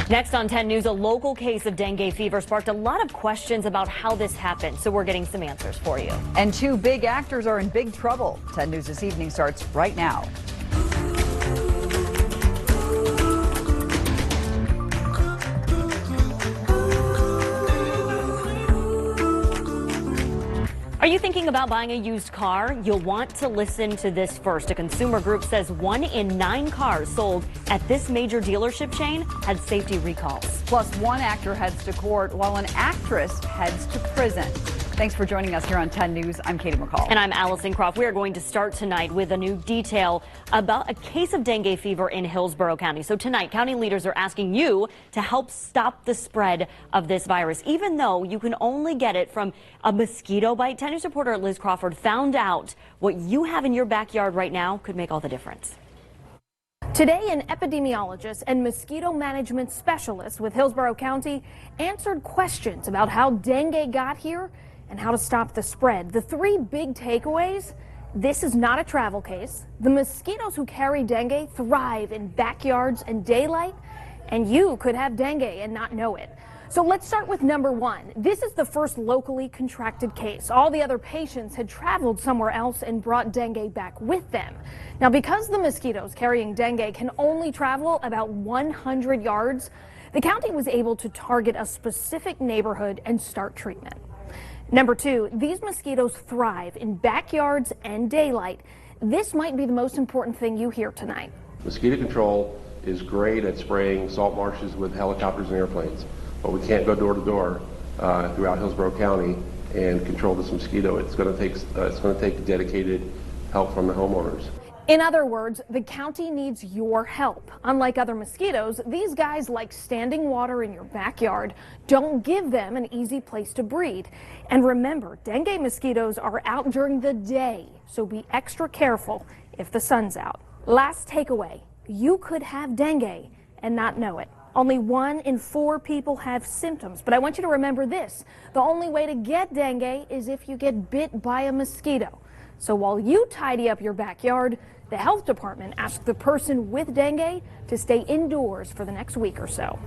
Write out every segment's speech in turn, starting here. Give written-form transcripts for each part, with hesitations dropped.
Next on 10 News, a local case of dengue fever sparked a lot of questions about how this happened, so we're getting some answers for you. And two big actors are in big trouble. 10 News this evening starts right now. Are you thinking about buying a used car? You'll want to listen to this first. A consumer group says 1 in 9 cars sold at this major dealership chain had safety recalls. Plus, one actor heads to court while an actress heads to prison. Thanks for joining us here on 10 News. I'm Katie McCall. And I'm Allison Croft. We are going to start tonight with a new detail about a case of dengue fever in Hillsborough County. So tonight, county leaders are asking you to help stop the spread of this virus, even though you can only get it from a mosquito bite. 10 News reporter Liz Crawford found out what you have in your backyard right now could make all the difference. Today, an epidemiologist and mosquito management specialist with Hillsborough County answered questions about how dengue got here and how to stop the spread. The three big takeaways: this is not a travel case. The mosquitoes who carry dengue thrive in backyards and daylight, and you could have dengue and not know it. So let's start with number one. This is the first locally contracted case. All the other patients had traveled somewhere else and brought dengue back with them. Now, because the mosquitoes carrying dengue can only travel about 100 yards, the county was able to target a specific neighborhood and start treatment. Number two, these mosquitoes thrive in backyards and daylight. This might be the most important thing you hear tonight. Mosquito control is great at spraying salt marshes with helicopters and airplanes, but we can't go door to door throughout Hillsborough County and control this mosquito. It's going to take dedicated help from the homeowners. In other words, the county needs your help. Unlike other mosquitoes, these guys like standing water in your backyard. Don't give them an easy place to breed. And remember, dengue mosquitoes are out during the day, so be extra careful if the sun's out. Last takeaway, you could have dengue and not know it. Only 1 in 4 people have symptoms, but I want you to remember this: the only way to get dengue is if you get bit by a mosquito. So while you tidy up your backyard, the health department asked the person with dengue to stay indoors for the next week or so.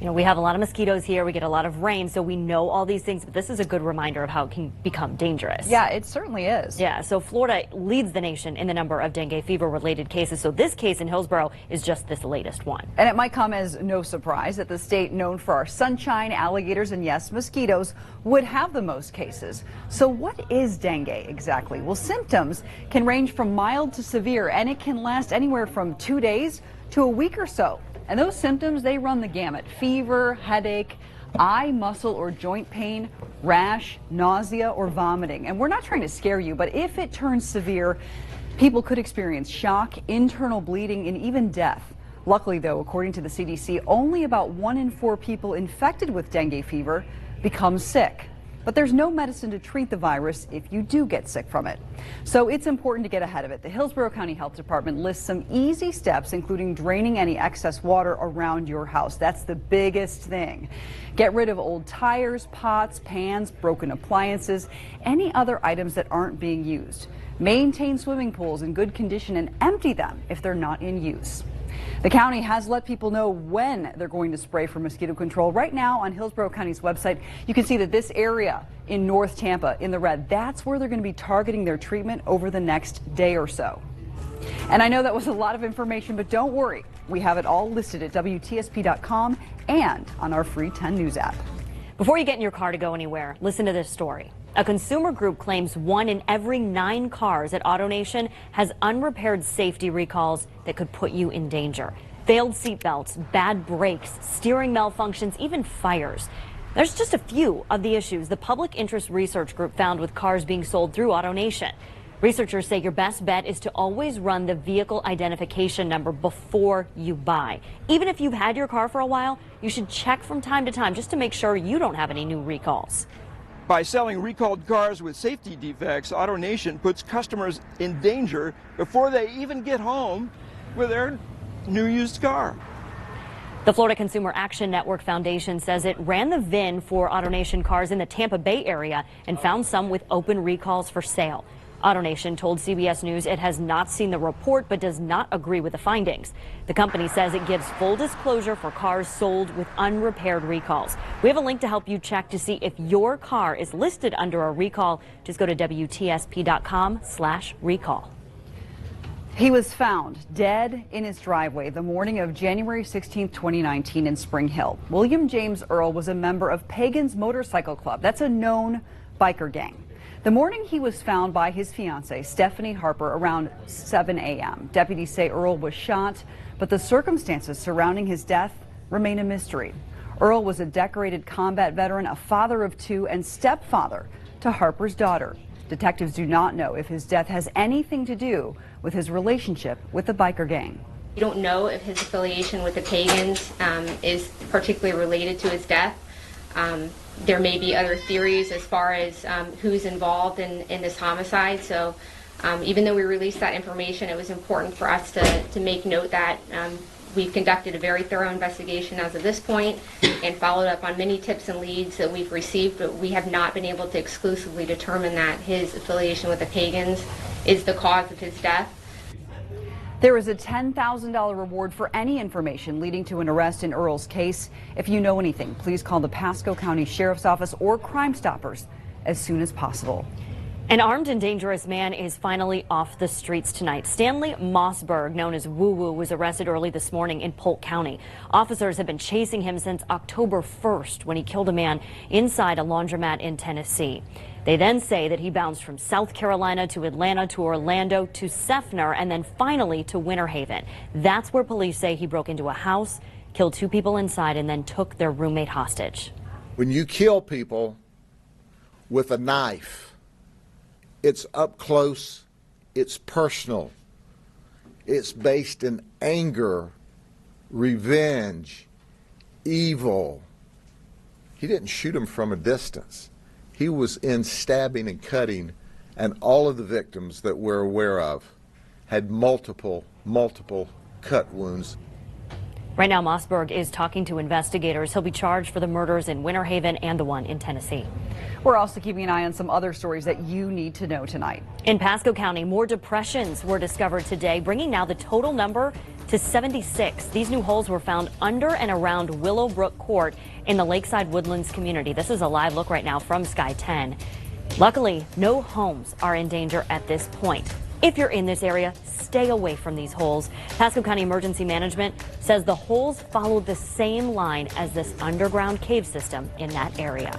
You know, we have a lot of mosquitoes here. We get a lot of rain, so we know all these things. But this is a good reminder of how it can become dangerous. Yeah, it certainly is. Yeah, so Florida leads the nation in the number of dengue fever-related cases. So this case in Hillsborough is just this latest one. And it might come as no surprise that the state, known for our sunshine, alligators, and yes, mosquitoes, would have the most cases. So what is dengue exactly? Well, symptoms can range from mild to severe, and it can last anywhere from 2 days to a week or so. And those symptoms, they run the gamut: fever, headache, eye, muscle, or joint pain, rash, nausea, or vomiting. And we're not trying to scare you, but if it turns severe, people could experience shock, internal bleeding, and even death. Luckily, though, according to the CDC, only about 1 in 4 people infected with dengue fever become sick. But there's no medicine to treat the virus if you do get sick from it. So it's important to get ahead of it. The Hillsborough County Health Department lists some easy steps, including draining any excess water around your house. That's the biggest thing. Get rid of old tires, pots, pans, broken appliances, any other items that aren't being used. Maintain swimming pools in good condition and empty them if they're not in use. The county has let people know when they're going to spray for mosquito control. Right now on Hillsborough County's website, you can see that this area in North Tampa in the red, that's where they're going to be targeting their treatment over the next day or so. And I know that was a lot of information, but don't worry. We have it all listed at WTSP.com and on our free 10 News app. Before you get in your car to go anywhere, listen to this story. A consumer group claims 1 in every 9 cars at AutoNation has unrepaired safety recalls that could put you in danger. Failed seatbelts, bad brakes, steering malfunctions, even fires. There's just a few of the issues the public interest research group found with cars being sold through AutoNation. Researchers say your best bet is to always run the vehicle identification number before you buy. Even if you've had your car for a while, you should check from time to time just to make sure you don't have any new recalls. By selling recalled cars with safety defects, AutoNation puts customers in danger before they even get home with their new used car. The Florida Consumer Action Network Foundation says it ran the VIN for AutoNation cars in the Tampa Bay area and found some with open recalls for sale. AutoNation told CBS News it has not seen the report but does not agree with the findings. The company says it gives full disclosure for cars sold with unrepaired recalls. We have a link to help you check to see if your car is listed under a recall. Just go to WTSP.com/recall. He was found dead in his driveway the morning of January 16, 2019 in Spring Hill. William James Earl was a member of Pagan's Motorcycle Club. That's a known biker gang. The morning he was found by his fiancee, Stephanie Harper, around 7 a.m. Deputies say Earl was shot, but the circumstances surrounding his death remain a mystery. Earl was a decorated combat veteran, a father of two, and stepfather to Harper's daughter. Detectives do not know if his death has anything to do with his relationship with the biker gang. We don't know if his affiliation with the Pagans is particularly related to his death. There may be other theories as far as who's involved in this homicide. So even though we released that information, it was important for us to make note that we've conducted a very thorough investigation as of this point and followed up on many tips and leads that we've received, but we have not been able to exclusively determine that his affiliation with the Pagans is the cause of his death. There is a $10,000 reward for any information leading to an arrest in Earl's case. If you know anything, please call the Pasco County Sheriff's Office or Crime Stoppers as soon as possible. An armed and dangerous man is finally off the streets tonight. Stanley Mossberg, known as Woo Woo, was arrested early this morning in Polk County. Officers have been chasing him since October 1st when he killed a man inside a laundromat in Tennessee. They then say that he bounced from South Carolina to Atlanta to Orlando to Seffner and then finally to Winter Haven. That's where police say he broke into a house, killed two people inside, and then took their roommate hostage. When you kill people with a knife, it's up close, it's personal, it's based in anger, revenge, evil. He didn't shoot him from a distance. He was in stabbing and cutting, and all of the victims that we're aware of had multiple cut wounds. Right now, Mossberg is talking to investigators. He'll be charged for the murders in Winter Haven and the one in Tennessee. We're also keeping an eye on some other stories that you need to know tonight. In Pasco County, more depressions were discovered today, bringing now the total number to 76. These new holes were found under and around Willowbrook Court in the Lakeside Woodlands community. This is a live look right now from Sky 10. Luckily, no homes are in danger at this point. If you're in this area, stay away from these holes. Pasco County Emergency Management says the holes follow the same line as this underground cave system in that area.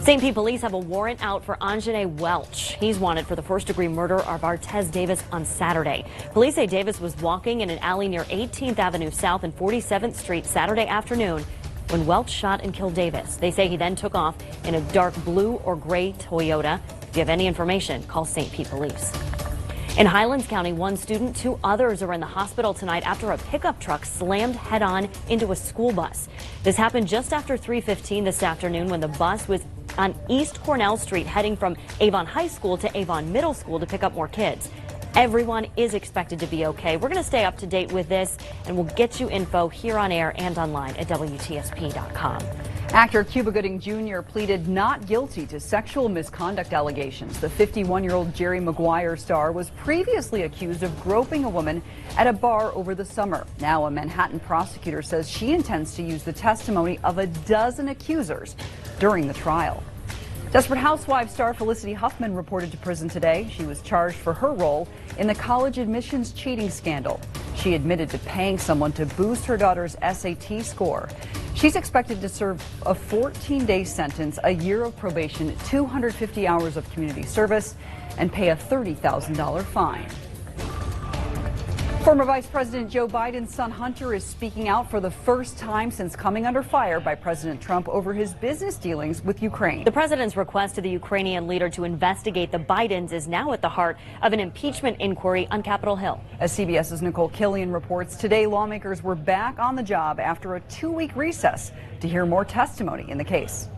St. Pete police have a warrant out for Anjane Welch. He's wanted for the first-degree murder of Artez Davis on Saturday. Police say Davis was walking in an alley near 18th Avenue South and 47th Street Saturday afternoon when Welch shot and killed Davis. They say he then took off in a dark blue or gray Toyota. If you have any information, call St. Pete Police. In Highlands County, one student, two others are in the hospital tonight after a pickup truck slammed head-on into a school bus. This happened just after 3:15 this afternoon when the bus was on East Cornell Street heading from Avon High School to Avon Middle School to pick up more kids. Everyone is expected to be okay. We're going to stay up to date with this, and we'll get you info here on air and online at WTSP.com. Actor Cuba Gooding Jr. pleaded not guilty to sexual misconduct allegations. The 51-year-old Jerry Maguire star was previously accused of groping a woman at a bar over the summer. Now a Manhattan prosecutor says she intends to use the testimony of a dozen accusers during the trial. Desperate Housewives star Felicity Huffman reported to prison today. She was charged for her role in the college admissions cheating scandal. She admitted to paying someone to boost her daughter's SAT score. She's expected to serve a 14-day sentence, a year of probation, 250 hours of community service, and pay a $30,000 fine. Former Vice President Joe Biden's son Hunter is speaking out for the first time since coming under fire by President Trump over his business dealings with Ukraine. The president's request to the Ukrainian leader to investigate the Bidens is now at the heart of an impeachment inquiry on Capitol Hill. As CBS's Nicole Killian reports, today lawmakers were back on the job after a 2-week recess to hear more testimony in the case.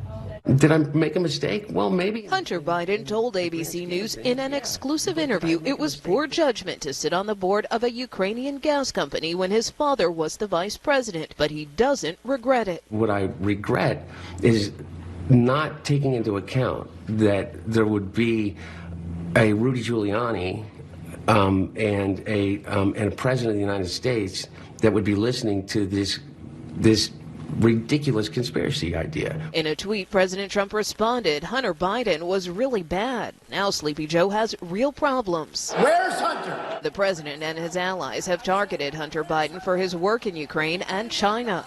Did I make a mistake? Well, maybe. Hunter Biden told ABC News in an exclusive interview it was poor judgment to sit on the board of a Ukrainian gas company when his father was the vice president, but he doesn't regret it. What I regret is not taking into account that there would be a Rudy Giuliani and a president of the United States that would be listening to this ridiculous conspiracy idea. In a tweet, President Trump responded, Hunter Biden was really bad. Now Sleepy Joe has real problems. Where's Hunter? The president and his allies have targeted Hunter Biden for his work in Ukraine and China.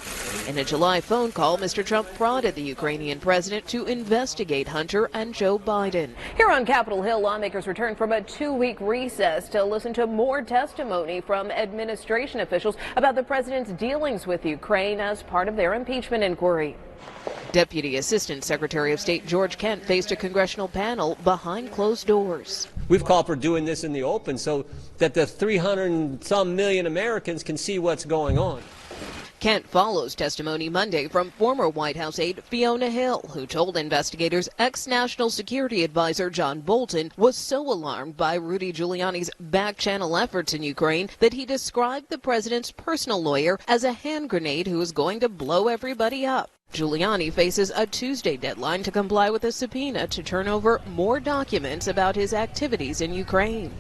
In a July phone call, Mr. Trump prodded the Ukrainian president to investigate Hunter and Joe Biden. Here on Capitol Hill, lawmakers return from a 2-week recess to listen to more testimony from administration officials about the president's dealings with Ukraine as part of their impeachment inquiry. Deputy Assistant Secretary of State George Kent faced a congressional panel behind closed doors. We've called for doing this in the open so that the 300 and some million Americans can see what's going on. Kent follows testimony Monday from former White House aide Fiona Hill, who told investigators ex-National Security Advisor John Bolton was so alarmed by Rudy Giuliani's back-channel efforts in Ukraine that he described the president's personal lawyer as a hand grenade who was going to blow everybody up. Giuliani faces a Tuesday deadline to comply with a subpoena to turn over more documents about his activities in Ukraine.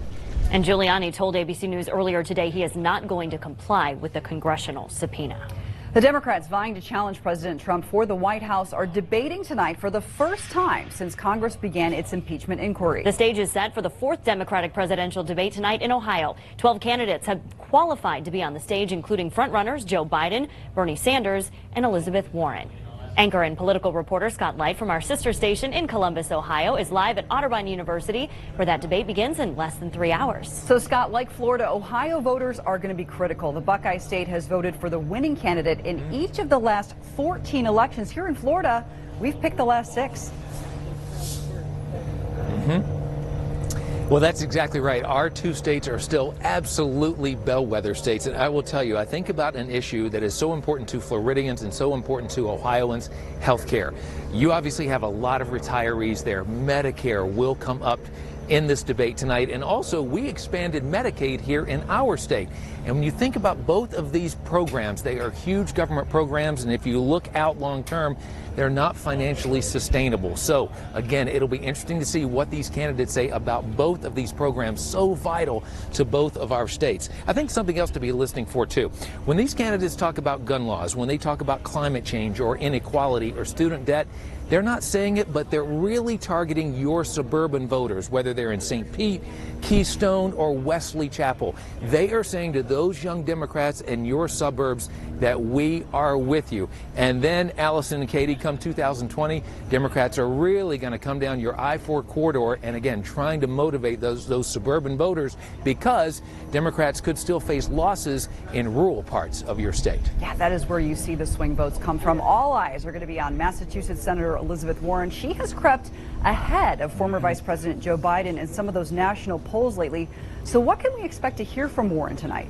And Giuliani told ABC News earlier today he is not going to comply with the congressional subpoena. The Democrats vying to challenge President Trump for the White House are debating tonight for the first time since Congress began its impeachment inquiry. The stage is set for the 4th Democratic presidential debate tonight in Ohio. 12 candidates have qualified to be on the stage, including frontrunners Joe Biden, Bernie Sanders, and Elizabeth Warren. Anchor and political reporter Scott Light from our sister station in Columbus, Ohio, is live at Otterbein University, where that debate begins in less than 3 hours. So, Scott, like Florida, Ohio voters are going to be critical. The Buckeye State has voted for the winning candidate in each of the last 14 elections. Here in Florida, we've picked the last 6. Well, that's exactly right. Our 2 states are still absolutely bellwether states. And I will tell you, I think about an issue that is so important to Floridians and so important to Ohioans, health care. You obviously have a lot of retirees there. Medicare will come up in this debate tonight. And also, we expanded Medicaid here in our state. And when you think about both of these programs, they are huge government programs. And if you look out long term, they're not financially sustainable. So, again, it'll be interesting to see what these candidates say about both of these programs, so vital to both of our states. I think something else to be listening for, too. When these candidates talk about gun laws, when they talk about climate change or inequality or student debt, they're not saying it, but they're really targeting your suburban voters, whether they're in St. Pete, Keystone, or Wesley Chapel. They are saying to those young Democrats in your suburbs that we are with you. And then, Allison and Katie, come 2020, Democrats are really going to come down your I-4 corridor and, again, trying to motivate those suburban voters, because Democrats could still face losses in rural parts of your state. Yeah, that is where you see the swing votes come from. All eyes are going to be on Massachusetts Senator Elizabeth Warren. She has crept ahead of former Vice President Joe Biden in some of those national polls lately. So what can we expect to hear from Warren tonight?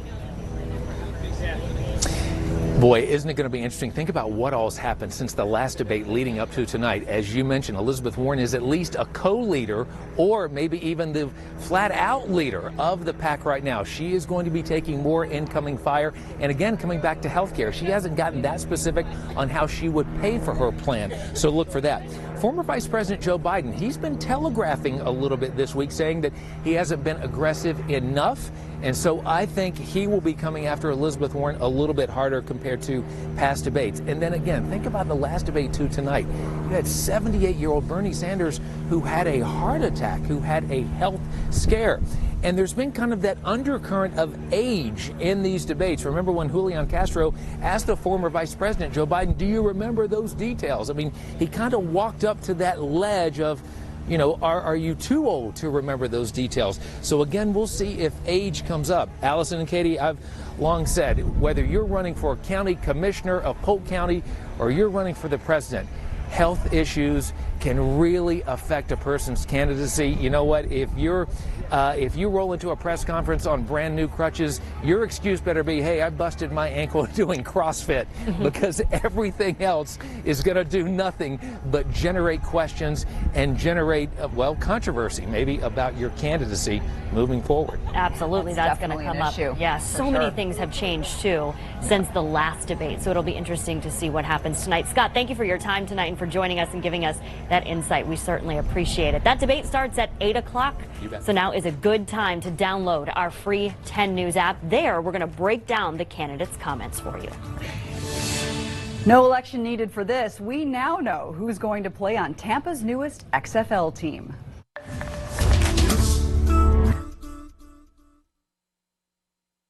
Boy, isn't it going to be interesting? Think about what all has happened since the last debate leading up to tonight. As you mentioned, Elizabeth Warren is at least a co-leader, or maybe even the flat-out leader of the pack right now. She is going to be taking more incoming fire. And again, coming back to health care, she hasn't gotten that specific on how she would pay for her plan. So look for that. Former Vice President Joe Biden, he's been telegraphing a little bit this week, saying that he hasn't been aggressive enough. And so I think he will be coming after Elizabeth Warren a little bit harder compared to past debates. And then again, think about the last debate too tonight. You had 78-year-old Bernie Sanders who had a heart attack, who had a health scare. And there's been kind of that undercurrent of age in these debates. Remember when Julian Castro asked the former Vice President Joe Biden, do you remember those details? I mean, he kind of walked up to that ledge of, you know, are you too old to remember those details? So again, we'll see if age comes up. Allison and Katie, I've long said, whether you're running for county commissioner of Polk County or you're running for the president, health issues can really affect a person's candidacy. You know what? If you roll into a press conference on brand new crutches, your excuse better be, hey, I busted my ankle doing CrossFit, because everything else is going to do nothing but generate questions and generate, well, controversy maybe about your candidacy moving forward. Absolutely, that's going to come up. Yeah, so many things have changed too since the last debate. So it'll be interesting to see what happens tonight. Scott, thank you for your time tonight and for joining us and giving us that that insight. We certainly appreciate it. That debate starts at 8 o'clock. So now is a good time to download our free 10 News app. There, we're going to break down the candidates' comments for you. No election needed for this. We now know who's going to play on Tampa's newest XFL team.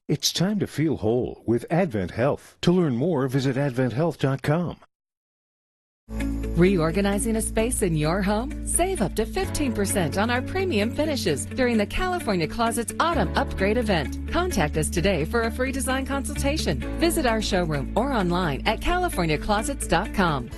It's time to feel whole with Advent Health. To learn more, visit adventhealth.com. Reorganizing a space in your home? Save up to 15% on our premium finishes during the California Closets Autumn Upgrade event. Contact us today for a free design consultation. Visit our showroom or online at californiaclosets.com.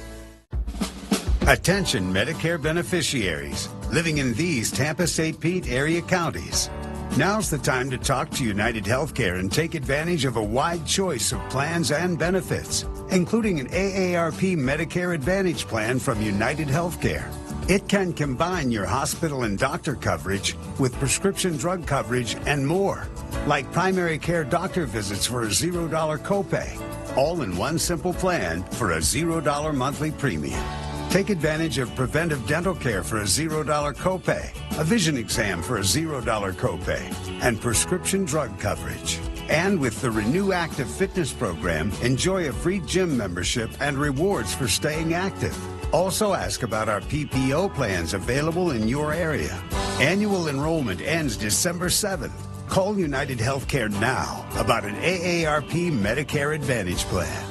Attention Medicare beneficiaries living in these Tampa-St. Pete area counties. Now's the time to talk to United Healthcare and take advantage of a wide choice of plans and benefits, including an AARP Medicare Advantage plan from United Healthcare. It can combine your hospital and doctor coverage with prescription drug coverage and more, like primary care doctor visits for a $0 copay, all in one simple plan for a $0 monthly premium. Take advantage of preventive dental care for a $0 copay, a vision exam for a $0 copay, and prescription drug coverage. And with the Renew Active Fitness program, enjoy a free gym membership and rewards for staying active. Also ask about our PPO plans available in your area. Annual enrollment ends December 7th. Call United Healthcare now about an AARP Medicare Advantage plan.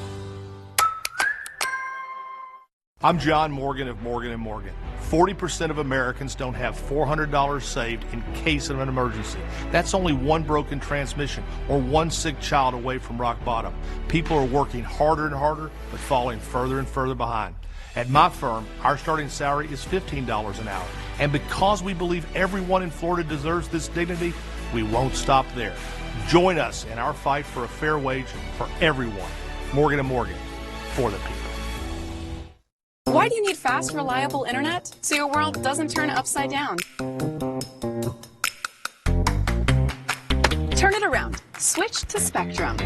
I'm John Morgan of Morgan & Morgan. 40% of Americans don't have $400 saved in case of an emergency. That's only one broken transmission or one sick child away from rock bottom. People are working harder and harder, but falling further and further behind. At my firm, our starting salary is $15 an hour. And because we believe everyone in Florida deserves this dignity, we won't stop there. Join us in our fight for a fair wage for everyone. Morgan & Morgan, for the people. Why do you need fast, reliable internet? So your world doesn't turn upside down. Turn it around. Switch to Spectrum.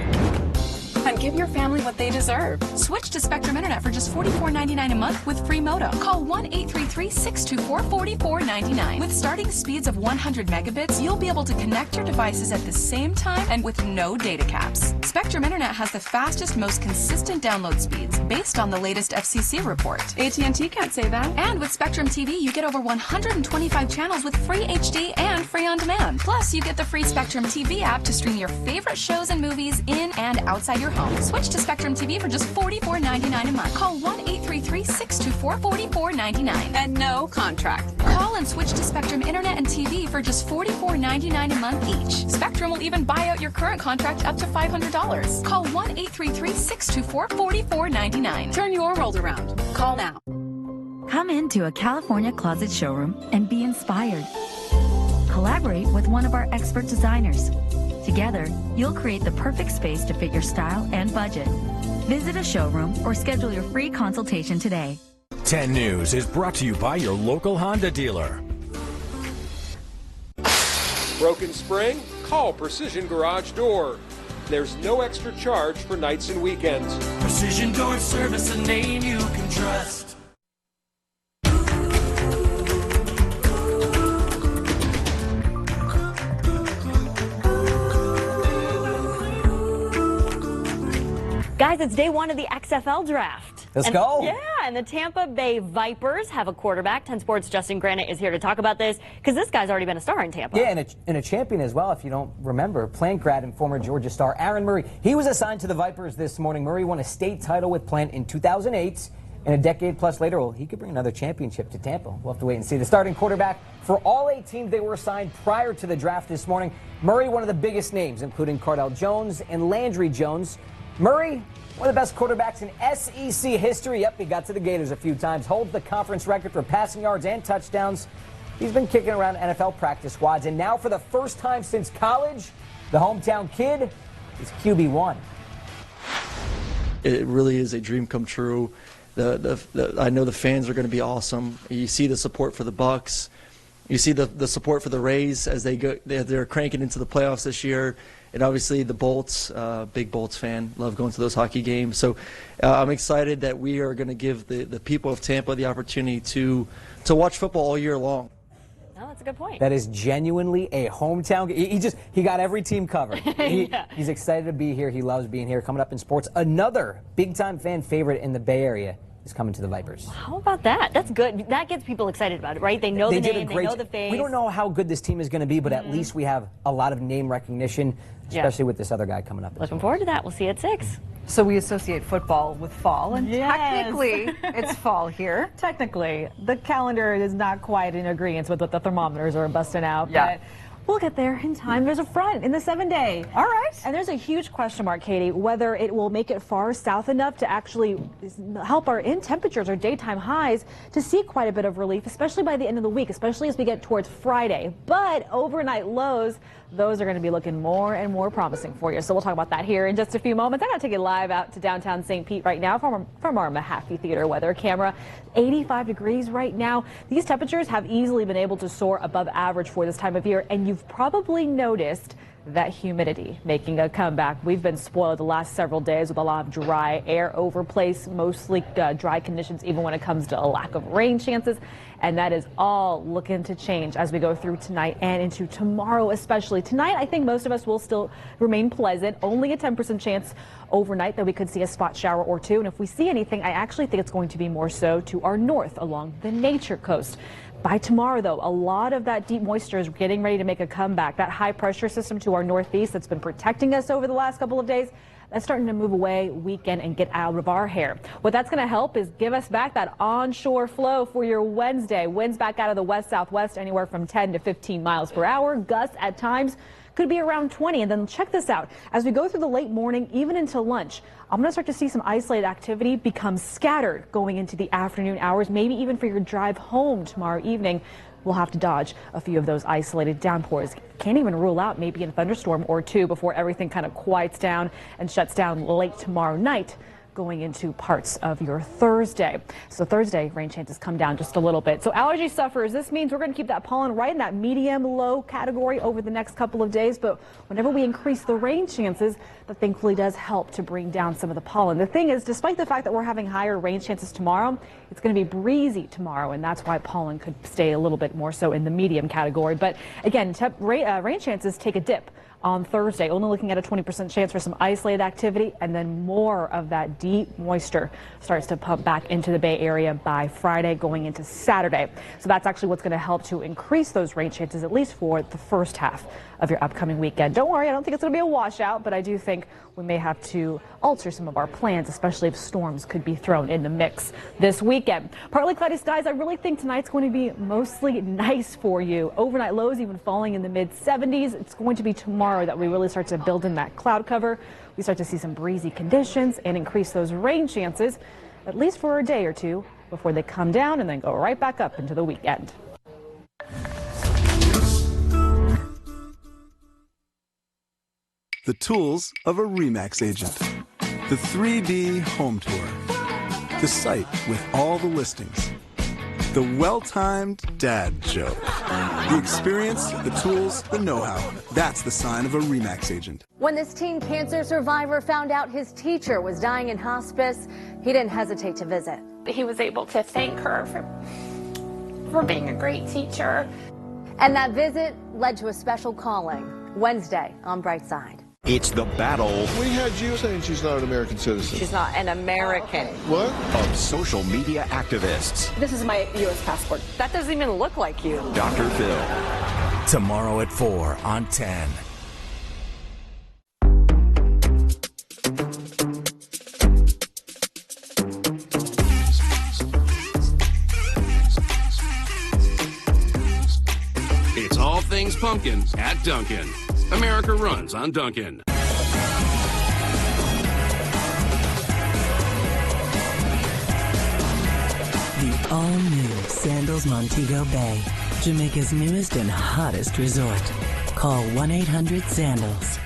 And give your family what they deserve. Switch to Spectrum Internet for just $44.99 a month with free modem. Call 1-833-624-4499. With starting speeds of 100 megabits, you'll be able to connect your devices at the same time and with no data caps. Spectrum Internet has the fastest, most consistent download speeds based on the latest FCC report. AT&T can't say that. And with Spectrum TV, you get over 125 channels with free HD and free on demand. Plus, you get the free Spectrum TV app to stream your favorite shows and movies in and outside your home. Switch to Spectrum TV for just $44.99 a month. Call 1-833-624-4499. And no contract. Call and switch to Spectrum Internet and TV for just $44.99 a month each. Spectrum will even buy out your current contract up to $500. Call 1-833-624-4499. Turn your world around. Call now. Come into a California Closet showroom and be inspired. Collaborate with one of our expert designers. Together, you'll create the perfect space to fit your style and budget. Visit a showroom or schedule your free consultation today. 10 News is brought to you by your local Honda dealer. Broken spring? Call Precision Garage Door. There's no extra charge for nights and weekends. Precision Door Service, a name you can trust. Guys, it's day one of the XFL draft. Let's go. Yeah, and the Tampa Bay Vipers have a quarterback. 10 Sports' Justin Granite is here to talk about this because this guy's already been a star in Tampa. Yeah, and a champion as well, if you don't remember. Plant grad and former Georgia star Aaron Murray. He was assigned to the Vipers this morning. Murray won a state title with Plant in 2008. And a decade plus later, well, he could bring another championship to Tampa. We'll have to wait and see. The starting quarterback for all 8 teams they were assigned prior to the draft this morning. Murray, one of the biggest names, including Cardell Jones and Landry Jones. Murray, one of the best quarterbacks in SEC history. Yep, he got to the Gators a few times. Holds the conference record for passing yards and touchdowns. He's been kicking around NFL practice squads. And now for the first time since college, the hometown kid is QB1. It really is a dream come true. I know the fans are going to be awesome. You see the support for the Bucs. You see the support for the Rays as they're cranking into the playoffs this year, and obviously the Bolts, big Bolts fan, love going to those hockey games. So I'm excited that we are going to give the people of Tampa the opportunity to watch football all year long. No, that's a good point. That is genuinely a hometown. He got every team covered. He's excited to be here. He loves being here. Coming up in sports, another big-time fan favorite in the Bay Area is coming to the Vipers. How about that? That's good. That gets people excited about it, right? They know the name, they know the face. We don't know how good this team is going to be, but at least we have a lot of name recognition, especially with this other guy coming up. Looking forward to that. We'll see you at 6. So we associate football with fall, and technically it's fall here. Technically. The calendar is not quite in agreement with what the thermometers are busting out. Yeah. But we'll get there in time. There's a front in the 7-day. All right. And there's a huge question mark, Katie, whether it will make it far south enough to actually help our temperatures or daytime highs to see quite a bit of relief, especially by the end of the week, especially as we get towards Friday. But overnight lows, those are going to be looking more and more promising for you. So we'll talk about that here in just a few moments. I'm going to take you live out to downtown St. Pete right now from our Mahaffey Theater weather camera. 85 degrees right now. These temperatures have easily been able to soar above average for this time of year, and you've probably noticed that humidity making a comeback. We've been spoiled the last several days with a lot of dry air over place, mostly dry conditions, even when it comes to a lack of rain chances. And that is all looking to change as we go through tonight and into tomorrow, especially. Tonight, I think most of us will still remain pleasant. Only a 10% chance overnight that we could see a spot shower or two. And if we see anything, I actually think it's going to be more so to our north along the Nature Coast. By tomorrow, though, a lot of that deep moisture is getting ready to make a comeback. That high pressure system to our northeast that's been protecting us over the last couple of days, that's starting to move away weekend and get out of our hair. What that's going to help is give us back that onshore flow for your Wednesday. Winds back out of the west-southwest anywhere from 10 to 15 miles per hour. Gusts at times could be around 20. And then check this out. As we go through the late morning, even into lunch, I'm going to start to see some isolated activity become scattered going into the afternoon hours, maybe even for your drive home tomorrow evening. We'll have to dodge a few of those isolated downpours. Can't even rule out maybe a thunderstorm or two before everything kind of quiets down and shuts down late tomorrow night, going into parts of your Thursday. So Thursday, rain chances come down just a little bit. So allergy sufferers, this means we're going to keep that pollen right in that medium-low category over the next couple of days. But whenever we increase the rain chances, that thankfully does help to bring down some of the pollen. The thing is, despite the fact that we're having higher rain chances tomorrow, it's going to be breezy tomorrow, and that's why pollen could stay a little bit more so in the medium category. But again, rain chances take a dip on Thursday, only looking at a 20% chance for some isolated activity, and then more of that deep moisture starts to pump back into the Bay Area by Friday going into Saturday. So that's actually what's going to help to increase those rain chances, at least for the first half of your upcoming weekend. Don't worry, I don't think it's going to be a washout, but I do think we may have to alter some of our plans, especially if storms could be thrown in the mix this weekend. Partly cloudy skies. I really think tonight's going to be mostly nice for you. Overnight lows even falling in the mid-70s. It's going to be tomorrow that we really start to build in that cloud cover. We start to see some breezy conditions and increase those rain chances, at least for a day or two, before they come down and then go right back up into the weekend. The tools of a RE/MAX agent. The 3D home tour. The site with all the listings. The well-timed dad joke. The experience, the tools, the know-how. That's the sign of a RE/MAX agent. When this teen cancer survivor found out his teacher was dying in hospice, he didn't hesitate to visit. He was able to thank her for being a great teacher. And that visit led to a special calling Wednesday on Bright Side. It's the battle. We had you saying she's not an American citizen. She's not an American. What? Of social media activists. This is my U.S. passport. That doesn't even look like you. Dr. Phil. Tomorrow at 4 on 10. It's all things pumpkin at Dunkin'. America runs on Dunkin'. The all-new Sandals Montego Bay, Jamaica's newest and hottest resort. Call 1-800-SANDALS.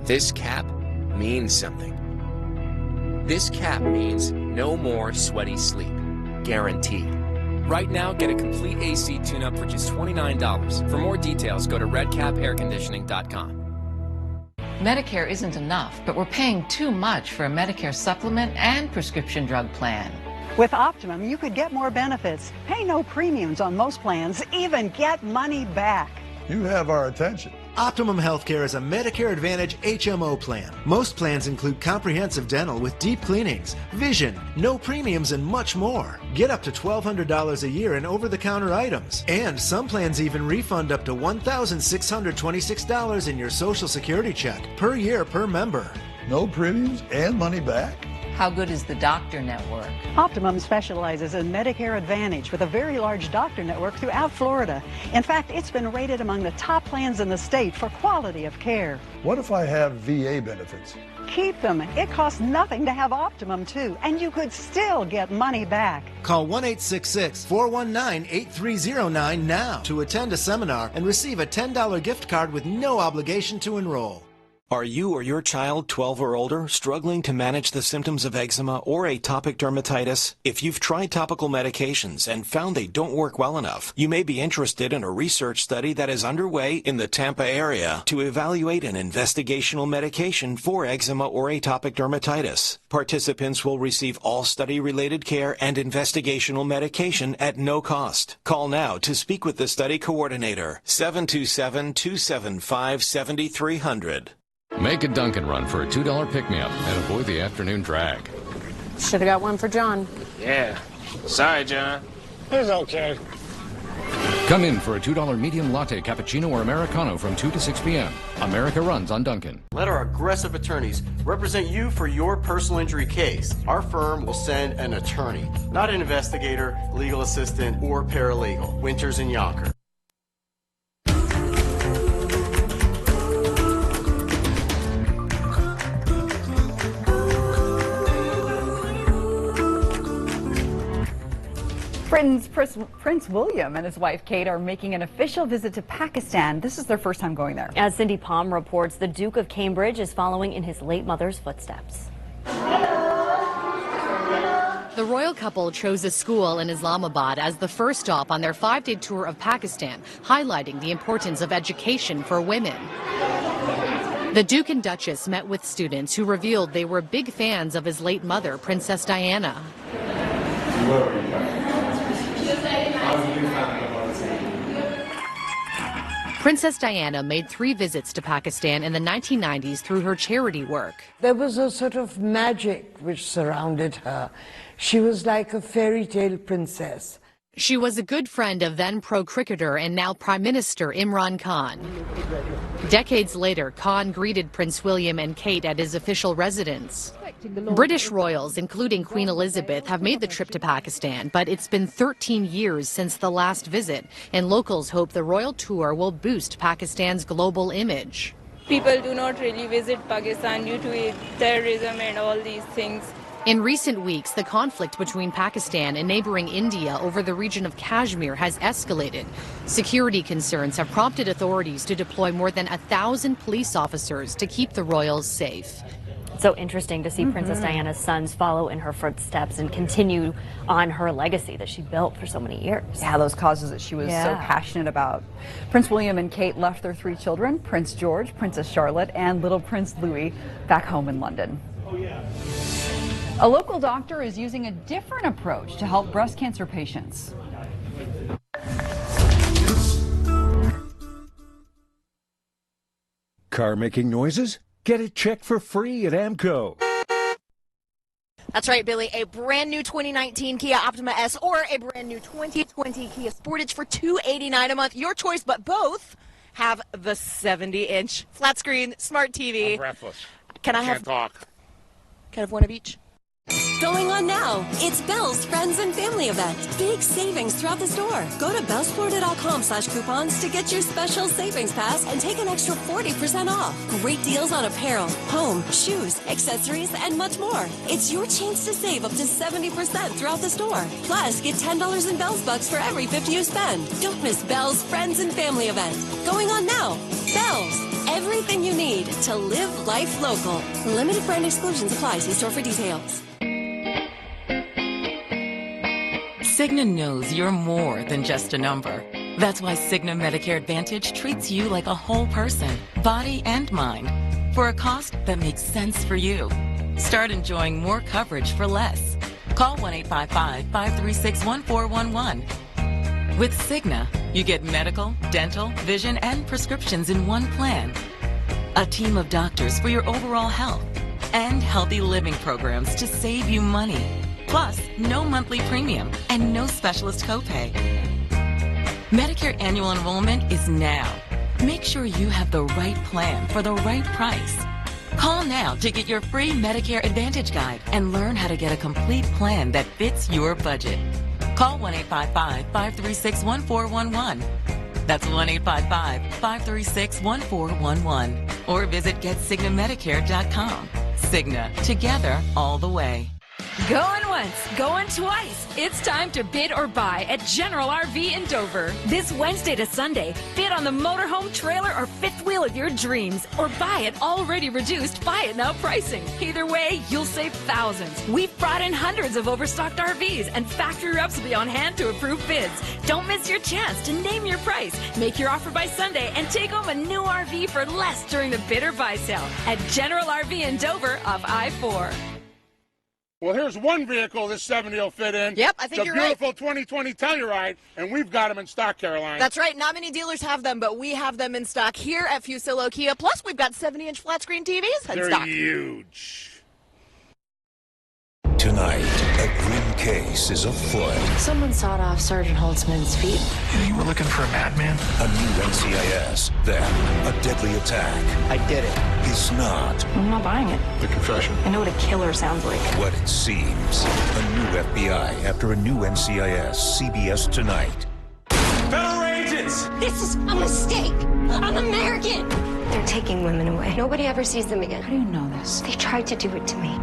This cap means something. This cap means no more sweaty sleep. Guaranteed. Right now, get a complete AC tune-up for just $29. For more details, go to redcapairconditioning.com. Medicare isn't enough, but we're paying too much for a Medicare supplement and prescription drug plan. With Optimum, you could get more benefits, pay no premiums on most plans, even get money back. You have our attention. Optimum Healthcare is a Medicare Advantage HMO plan. Most plans include comprehensive dental with deep cleanings, vision, no premiums, and much more. Get up to $1,200 a year in over-the-counter items. And some plans even refund up to $1,626 in your Social Security check per year per member. No premiums and money back? How good is the doctor network? Optimum specializes in Medicare Advantage with a very large doctor network throughout Florida. In fact, it's been rated among the top plans in the state for quality of care. What if I have VA benefits? Keep them. It costs nothing to have Optimum, too, and you could still get money back. Call 1-866-419-8309 now to attend a seminar and receive a $10 gift card with no obligation to enroll. Are you or your child 12 or older struggling to manage the symptoms of eczema or atopic dermatitis? If you've tried topical medications and found they don't work well enough, you may be interested in a research study that is underway in the Tampa area to evaluate an investigational medication for eczema or atopic dermatitis. Participants will receive all study-related care and investigational medication at no cost. Call now to speak with the study coordinator, 727-275-7300. Make a Dunkin' run for a $2 pick-me-up and avoid the afternoon drag. Should have got one for John. Yeah. Sorry, John. It's okay. Come in for a $2 medium latte, cappuccino, or Americano from 2 to 6 p.m. America runs on Dunkin'. Let our aggressive attorneys represent you for your personal injury case. Our firm will send an attorney, not an investigator, legal assistant, or paralegal. Winters and Yonker. Prince William and his wife Kate are making an official visit to Pakistan. This is their first time going there. As Cindy Palm reports, the Duke of Cambridge is following in his late mother's footsteps. The royal couple chose a school in Islamabad as the first stop on their 5-day tour of Pakistan, highlighting the importance of education for women. The Duke and Duchess met with students who revealed they were big fans of his late mother, Princess Diana. Princess Diana made 3 visits to Pakistan in the 1990s through her charity work. There was a sort of magic which surrounded her. She was like a fairy tale princess. She was a good friend of then pro cricketer and now Prime Minister Imran Khan. Decades later, Khan greeted Prince William and Kate at his official residence. British royals, including Queen Elizabeth, have made the trip to Pakistan, but it's been 13 years since the last visit, and locals hope the royal tour will boost Pakistan's global image. People do not really visit Pakistan due to terrorism and all these things. In recent weeks, the conflict between Pakistan and neighboring India over the region of Kashmir has escalated. Security concerns have prompted authorities to deploy more than 1,000 police officers to keep the royals safe. So interesting to see Princess Diana's sons follow in her footsteps and continue on her legacy that she built for so many years. Yeah, those causes that she was so passionate about. Prince William and Kate left their 3 children, Prince George, Princess Charlotte, and little Prince Louis, back home in London. A local doctor is using a different approach to help breast cancer patients. Car making noises? Get it checked for free at AMCO. That's right, Billy. A brand new 2019 Kia Optima S or a brand new 2020 Kia Sportage for $289 a month. Your choice, but both have the 70-inch flat screen smart TV. I'm breathless. Can I can't talk. Can I have one of each? Going on now. It's Belle's Friends and Family event. Big savings throughout the store. Go to bellsflorida.com/coupons to get your special savings pass and take an extra 40% off. Great deals on apparel, home, shoes, accessories, and much more. It's your chance to save up to 70% throughout the store. Plus, get $10 in Belle's Bucks for every $50 you spend. Don't miss Belle's Friends and Family event. Going on now. Belle's. Everything you need to live life local. Limited brand exclusions apply. See store for details. Cigna knows you're more than just a number. That's why Cigna Medicare Advantage treats you like a whole person, body and mind, for a cost that makes sense for you. Start enjoying more coverage for less. Call 1-855-536-1411. With Cigna, you get medical, dental, vision, and prescriptions in one plan. A team of doctors for your overall health, and healthy living programs to save you money. Plus, no monthly premium and no specialist copay. Medicare annual enrollment is now. Make sure you have the right plan for the right price. Call now to get your free Medicare Advantage Guide and learn how to get a complete plan that fits your budget. Call 1-855-536-1411. That's 1-855-536-1411. Or visit GetCignaMedicare.com. Cigna, together all the way. Going once, going twice. It's time to bid or buy at General RV in Dover. This Wednesday to Sunday, bid on the motorhome, trailer, or fifth wheel of your dreams, or buy at already reduced buy it now pricing. Either way, you'll save thousands. We've brought in hundreds of overstocked RVs, and factory reps will be on hand to approve bids. Don't miss your chance to name your price. Make your offer by Sunday and take home a new RV for less during the bid or buy sale at General RV in Dover off I-4. Well, here's one vehicle this 70 will fit in. Yep, I think you're right. It's a beautiful 2020 Telluride, and we've got them in stock, Caroline. That's right. Not many dealers have them, but we have them in stock here at Fusillo Kia. Plus, we've got 70-inch flat-screen TVs in They're stock. huge. Tonight, a grim case is afoot. Someone sawed off Sergeant Holtzman's feet. You were looking for a madman? A new NCIS, then a deadly attack. I did it. Is not. I'm not buying it. The confession. I know what a killer sounds like. What it seems. A new FBI after a new NCIS. CBS tonight. Federal agents! This is a mistake. I'm American. They're taking women away. Nobody ever sees them again. How do you know this? They tried to do it to me.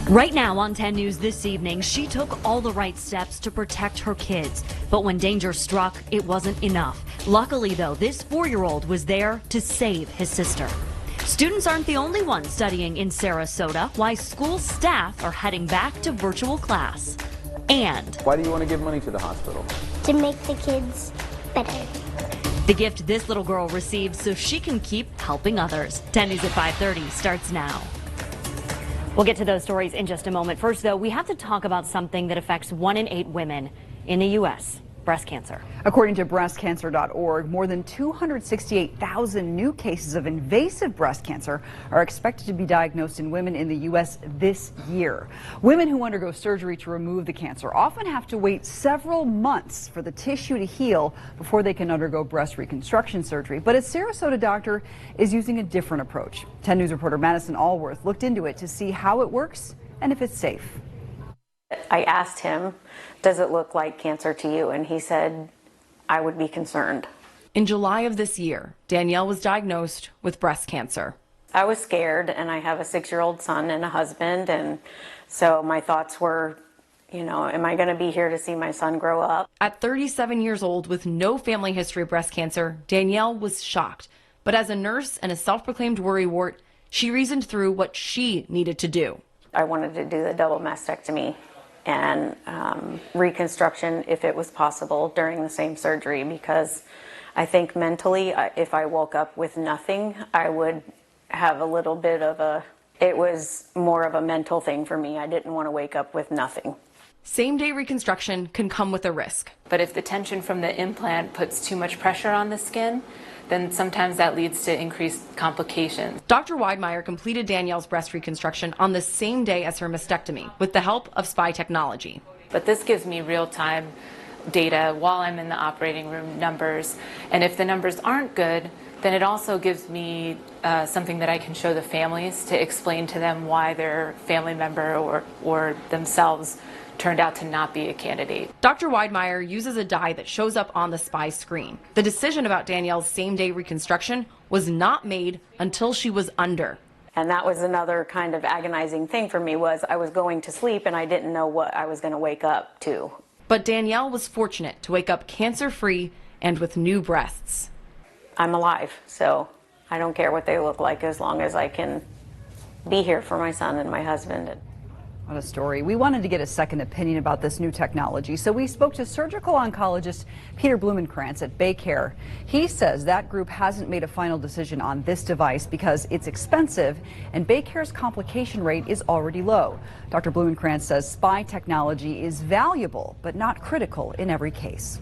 Right now on 10 News this evening, she took all the right steps to protect her kids. But when danger struck, it wasn't enough. Luckily, though, this 4-year-old was there to save his sister. Students aren't the only ones studying in Sarasota. Why school staff are heading back to virtual class. And why do you want to give money to the hospital? To make the kids better. The gift this little girl received so she can keep helping others. 10 News at 5:30 starts now. We'll get to those stories in just a moment. First, though, we have to talk about something that affects 1 in 8 women in the U.S., breast cancer. According to breastcancer.org, more than 268,000 new cases of invasive breast cancer are expected to be diagnosed in women in the U.S. this year. Women who undergo surgery to remove the cancer often have to wait several months for the tissue to heal before they can undergo breast reconstruction surgery. But a Sarasota doctor is using a different approach. 10 News reporter Madison Allworth looked into it to see how it works and if it's safe. I asked him, does it look like cancer to you? And he said, I would be concerned. In July of this year, Danielle was diagnosed with breast cancer. I was scared, and I have a 6-year-old son and a husband, and so my thoughts were, you know, am I going to be here to see my son grow up? At 37 years old with no family history of breast cancer, Danielle was shocked. But as a nurse and a self-proclaimed worrywart, she reasoned through what she needed to do. I wanted to do the double mastectomy and reconstruction if it was possible during the same surgery, because I think mentally, if I woke up with nothing, I would have a little bit of it was more of a mental thing for me. I didn't want to wake up with nothing. Same-day reconstruction can come with a risk. But if the tension from the implant puts too much pressure on the skin, then sometimes that leads to increased complications. Dr. Weidmeyer completed Danielle's breast reconstruction on the same day as her mastectomy with the help of spy technology. But this gives me real-time data while I'm in the operating room, numbers, and if the numbers aren't good, then it also gives me something that I can show the families to explain to them why their family member or themselves turned out to not be a candidate. Dr. Weidmeyer uses a dye that shows up on the spy screen. The decision about Danielle's same-day reconstruction was not made until she was under. And that was another kind of agonizing thing for me, was I was going to sleep and I didn't know what I was going to wake up to. But Danielle was fortunate to wake up cancer-free and with new breasts. I'm alive, so I don't care what they look like as long as I can be here for my son and my husband. What a story. We wanted to get a second opinion about this new technology, so we spoke to surgical oncologist Peter Blumenkrantz at Baycare. He says that group hasn't made a final decision on this device because it's expensive and Baycare's complication rate is already low. Dr. Blumenkrantz says spy technology is valuable but not critical in every case.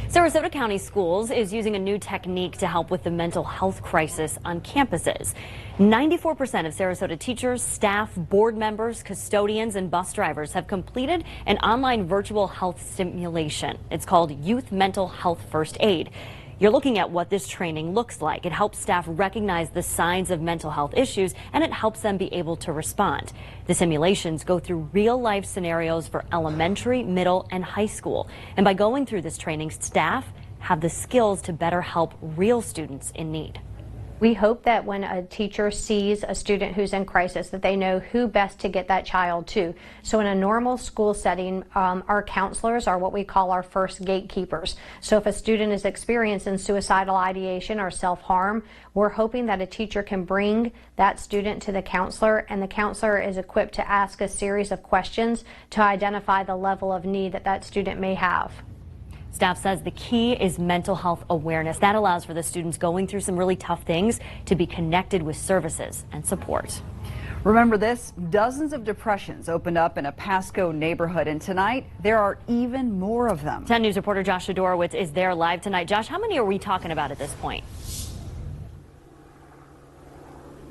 Sarasota County Schools is using a new technique to help with the mental health crisis on campuses. 94% of Sarasota teachers, staff, board members, custodians, and bus drivers have completed an online virtual health simulation. It's called Youth Mental Health First Aid. You're looking at what this training looks like. It helps staff recognize the signs of mental health issues, and it helps them be able to respond. The simulations go through real-life scenarios for elementary, middle, and high school. And by going through this training, staff have the skills to better help real students in need. We hope that when a teacher sees a student who's in crisis, that they know who best to get that child to. So in a normal school setting, our counselors are what we call our first gatekeepers. So if a student is experiencing suicidal ideation or self-harm, we're hoping that a teacher can bring that student to the counselor, and the counselor is equipped to ask a series of questions to identify the level of need that that student may have. Staff says the key is mental health awareness. That allows for the students going through some really tough things to be connected with services and support. Remember this? Dozens of depressions opened up in a Pasco neighborhood, and tonight there are even more of them. 10 News reporter Josh Shadorowitz is there live tonight. Josh, how many are we talking about at this point?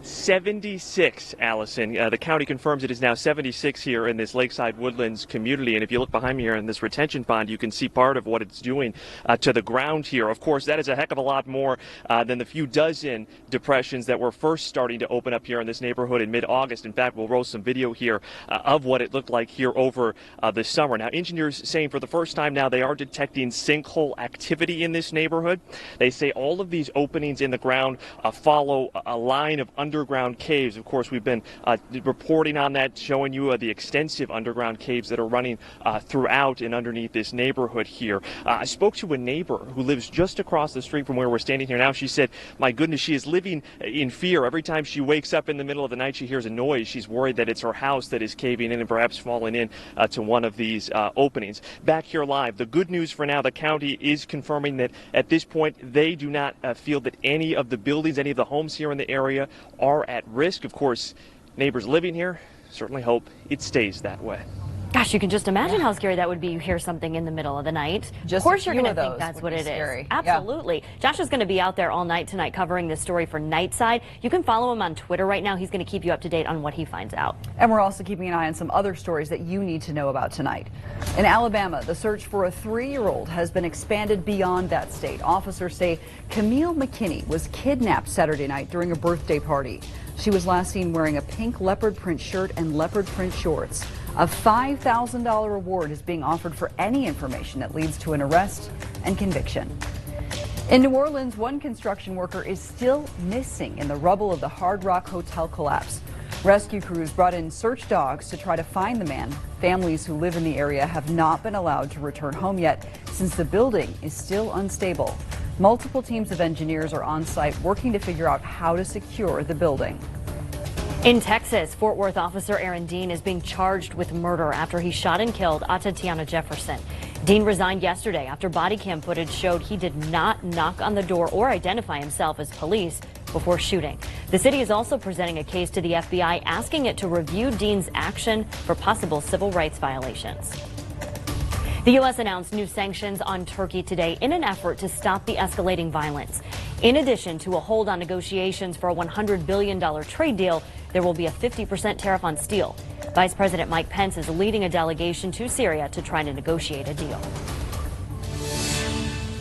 76, Allison. The county confirms it is now 76 here in this Lakeside Woodlands community. And if you look behind me here in this retention pond, you can see part of what it's doing to the ground here. Of course, that is a heck of a lot more than the few dozen depressions that were first starting to open up here in this neighborhood in mid-August. In fact, we'll roll some video here of what it looked like here over the summer. Now, engineers saying for the first time now they are detecting sinkhole activity in this neighborhood. They say all of these openings in the ground follow a line of underground caves. Of course, we've been reporting on that, showing you the extensive underground caves that are running throughout and underneath this neighborhood here. I spoke to a neighbor who lives just across the street from where we're standing here now. She said, my goodness, she is living in fear. Every time she wakes up in the middle of the night, she hears a noise. She's worried that it's her house that is caving in and perhaps falling in to one of these openings. Back here live, the good news for now, the county is confirming that at this point they do not feel that any of the buildings, any of the homes here in the area are at risk. Of course, neighbors living here certainly hope it stays that way. Gosh, you can just imagine how scary that would be. You hear something in the middle of the night. Just of course you're going to think that's what it scary. is. Absolutely. Yeah. Josh is going to be out there all night tonight covering this story for Nightside. You can follow him on Twitter right now. He's going to keep you up to date on what he finds out. And we're also keeping an eye on some other stories that you need to know about tonight. In Alabama, the search for a 3-year-old has been expanded beyond that state. Officers say Camille McKinney was kidnapped Saturday night during a birthday party. She was last seen wearing a pink leopard print shirt and leopard print shorts. A $5,000 reward is being offered for any information that leads to an arrest and conviction. In New Orleans, one construction worker is still missing in the rubble of the Hard Rock Hotel collapse. Rescue crews brought in search dogs to try to find the man. Families who live in the area have not been allowed to return home yet since the building is still unstable. Multiple teams of engineers are on site working to figure out how to secure the building. In Texas, Fort Worth officer Aaron Dean is being charged with murder after he shot and killed Atatiana Jefferson. Dean resigned yesterday after body cam footage showed he did not knock on the door or identify himself as police before shooting. The city is also presenting a case to the FBI asking it to review Dean's action for possible civil rights violations. The U.S. announced new sanctions on Turkey today in an effort to stop the escalating violence. In addition to a hold on negotiations for a $100 billion trade deal, there will be a 50% tariff on steel. Vice President Mike Pence is leading a delegation to Syria to try to negotiate a deal.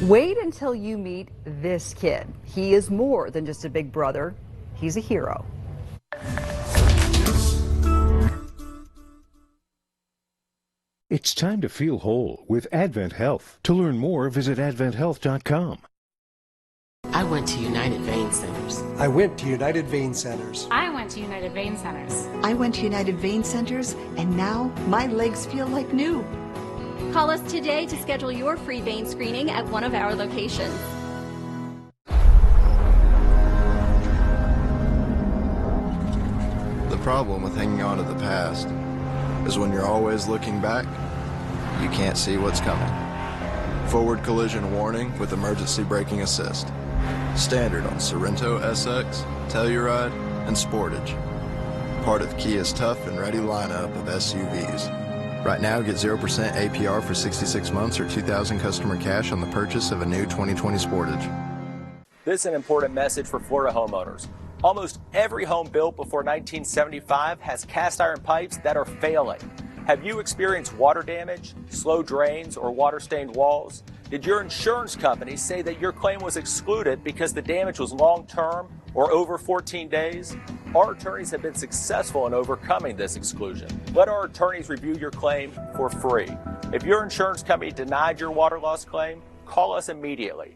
Wait until you meet this kid. He is more than just a big brother. He's a hero. It's time to feel whole with Advent Health. To learn more, visit adventhealth.com. I went to United Vein Centers. I went to United Vein Centers. I went to United Vein Centers. I went to United Vein Centers, and now my legs feel like new. Call us today to schedule your free vein screening at one of our locations. The problem with hanging on to the past is when you're always looking back, you can't see what's coming. Forward collision warning with emergency braking assist. Standard on Sorento SX, Telluride, and Sportage. Part of Kia's tough and ready lineup of SUVs. Right now, get 0% APR for 66 months or $2,000 customer cash on the purchase of a new 2020 Sportage. This is an important message for Florida homeowners. Almost every home built before 1975 has cast iron pipes that are failing. Have you experienced water damage, slow drains, or water-stained walls? Did your insurance company say that your claim was excluded because the damage was long-term or over 14 days? Our attorneys have been successful in overcoming this exclusion. Let our attorneys review your claim for free. If your insurance company denied your water loss claim, call us immediately.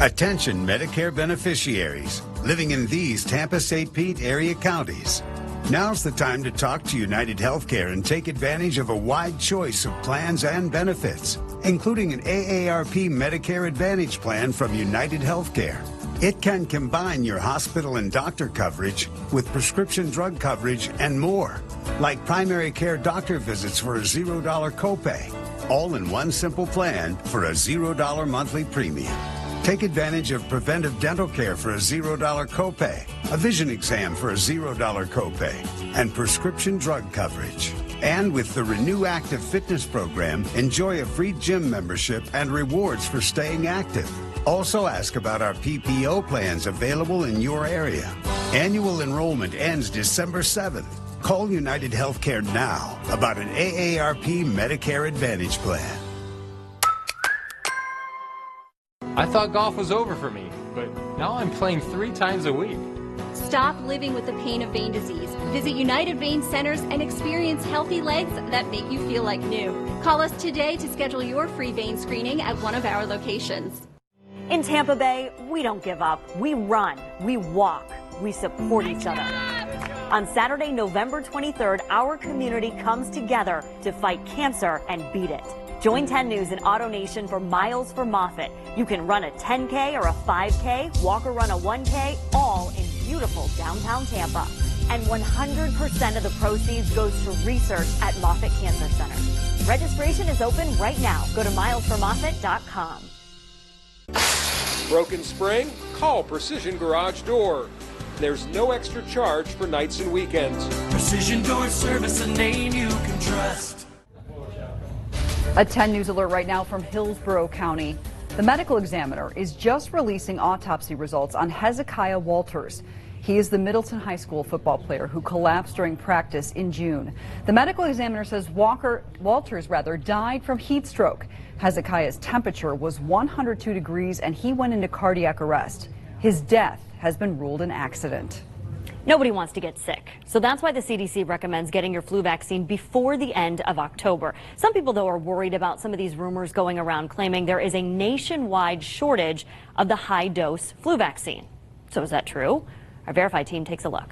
Attention Medicare beneficiaries living in these Tampa-St. Pete area counties. Now's the time to talk to United Healthcare and take advantage of a wide choice of plans and benefits, including an AARP Medicare Advantage plan from United Healthcare. It can combine your hospital and doctor coverage with prescription drug coverage and more, like primary care doctor visits for a $0 copay, all in one simple plan for a $0 monthly premium. Take advantage of preventive dental care for a $0 copay, a vision exam for a $0 copay, and prescription drug coverage. And with the Renew Active Fitness program, enjoy a free gym membership and rewards for staying active. Also ask about our PPO plans available in your area. Annual enrollment ends December 7th. Call United Healthcare now about an AARP Medicare Advantage plan. I thought golf was over for me, but now I'm playing 3 times a week. Stop living with the pain of vein disease. Visit United Vein Centers and experience healthy legs that make you feel like new. Call us today to schedule your free vein screening at one of our locations. In Tampa Bay, we don't give up. We run, we walk, we support each other. On Saturday, November 23rd, our community comes together to fight cancer and beat it. Join 10 News and AutoNation for Miles for Moffitt. You can run a 10K or a 5K, walk or run a 1K, all in beautiful downtown Tampa. And 100% of the proceeds goes to research at Moffitt Cancer Center. Registration is open right now. Go to milesformoffitt.com. Broken spring? Call Precision Garage Door. There's no extra charge for nights and weekends. Precision Door Service, a name you can trust. A 10 News alert right now from Hillsborough County. The medical examiner is just releasing autopsy results on Hezekiah Walters. He is the Middleton High School football player who collapsed during practice in June. The medical examiner says Walters died from heat stroke. Hezekiah's temperature was 102 degrees and he went into cardiac arrest. His death has been ruled an accident. Nobody wants to get sick, so that's why the CDC recommends getting your flu vaccine before the end of October. Some people, though, are worried about some of these rumors going around claiming there is a nationwide shortage of the high-dose flu vaccine. So is that true? Our Verify team takes a look.